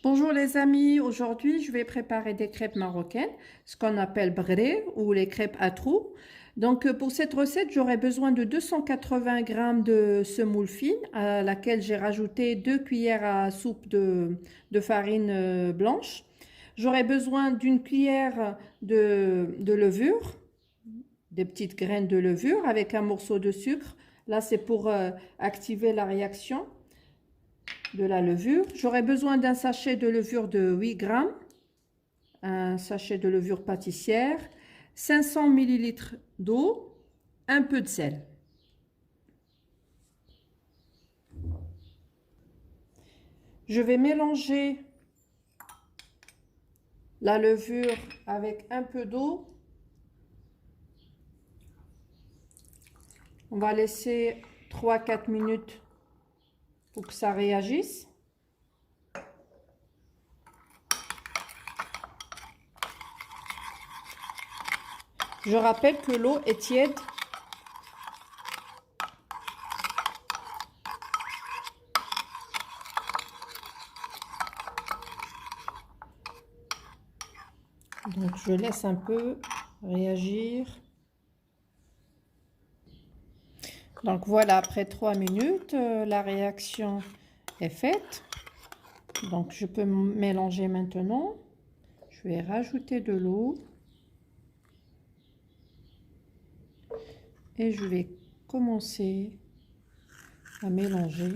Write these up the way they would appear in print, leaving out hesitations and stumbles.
Bonjour les amis, aujourd'hui je vais préparer des crêpes marocaines, ce qu'on appelle bré ou les crêpes à trous. Donc pour cette recette, j'aurai besoin de 280 grammes de semoule fine à laquelle j'ai rajouté 2 cuillères à soupe de farine blanche. J'aurai besoin d'une cuillère de levure, des petites graines de levure avec un morceau de sucre. Là c'est pour activer la réaction de la levure. J'aurai besoin d'un sachet de levure de 8 grammes, un sachet de levure pâtissière, 500 millilitres d'eau, un peu de sel. Je vais mélanger la levure avec un peu d'eau. On va laisser 3-4 minutes pour que ça réagisse. Je rappelle que l'eau est tiède. Donc je laisse un peu réagir. Donc voilà, après 3 minutes, la réaction est faite. Donc je peux mélanger maintenant. Je vais rajouter de l'eau. Et je vais commencer à mélanger.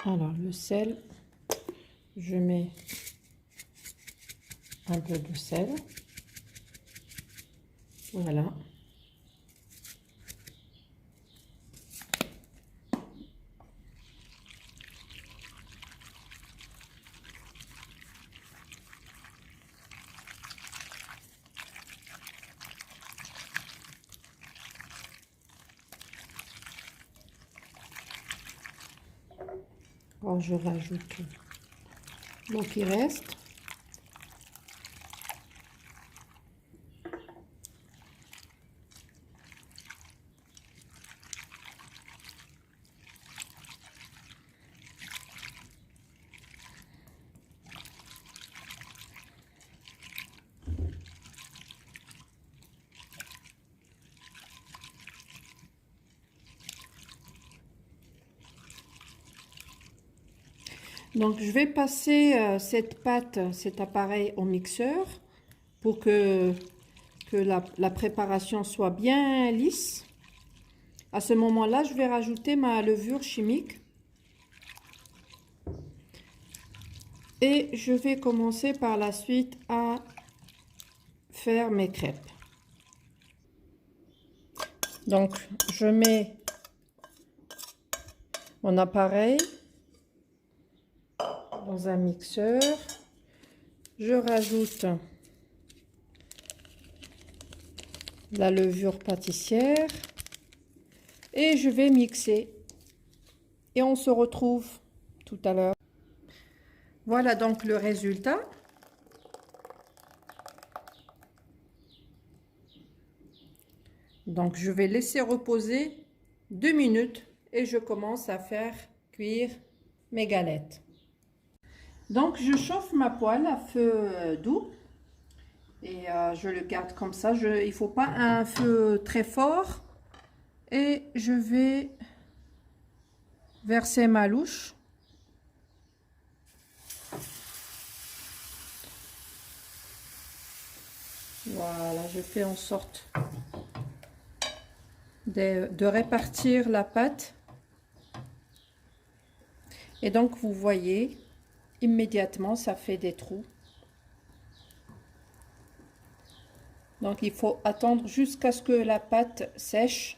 Alors le sel, je mets un peu de sel. Voilà. Alors je rajoute l'eau qui reste. Donc je vais passer cette pâte, cet appareil au mixeur pour que la préparation soit bien lisse. À ce moment-là, je vais rajouter ma levure chimique. Et je vais commencer par la suite à faire mes crêpes. Donc je mets mon appareil dans un mixeur, je rajoute la levure pâtissière et je vais mixer et on se retrouve tout à l'heure. Voilà donc le résultat. Donc je vais laisser reposer 2 minutes et je commence à faire cuire mes galettes. Donc je chauffe ma poêle à feu doux et je le garde comme ça. Il ne faut pas un feu très fort et je vais verser ma louche. Voilà, je fais en sorte de répartir la pâte. Et donc vous voyez, immédiatement ça fait des trous. Donc il faut attendre jusqu'à ce que la pâte sèche,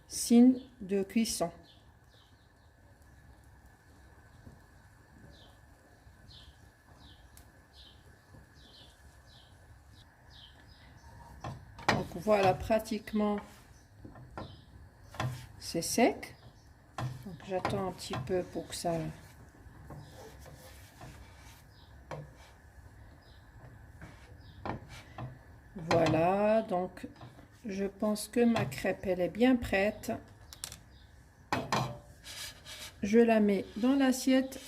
signe de cuisson. voilà, pratiquement c'est sec. Donc j'attends un petit peu pour que ça... Voilà, donc je pense que ma crêpe, elle est bien prête. Je la mets dans l'assiette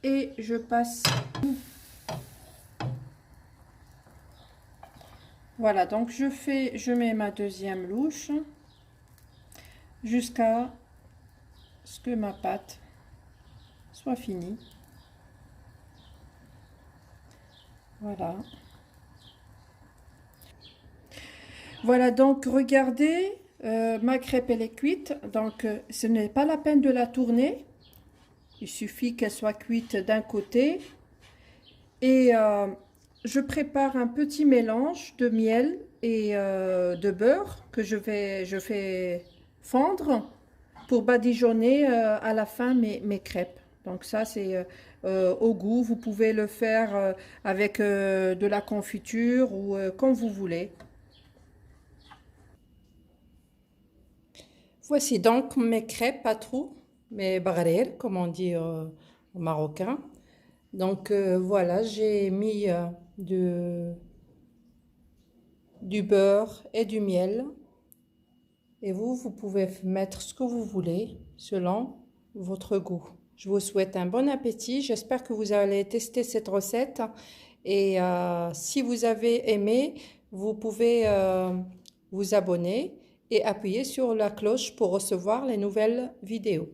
et je passe. Voilà, donc je mets ma deuxième louche jusqu'à ce que ma pâte soit finie. Voilà. Voilà, donc regardez, ma crêpe elle est cuite, donc ce n'est pas la peine de la tourner. Il suffit qu'elle soit cuite d'un côté. Et je prépare un petit mélange de miel et de beurre que je fais fondre pour badigeonner à la fin mes crêpes. Donc ça c'est au goût. Vous pouvez le faire avec de la confiture ou comme vous voulez. Voici donc mes crêpes à trous, mes bagarir, comme on dit au marocain. Donc voilà, j'ai mis du beurre et du miel. Et vous pouvez mettre ce que vous voulez selon votre goût. Je vous souhaite un bon appétit. J'espère que vous allez tester cette recette. Et si vous avez aimé, vous pouvez vous abonner et appuyer sur la cloche pour recevoir les nouvelles vidéos.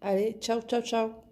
Allez, ciao, ciao, ciao!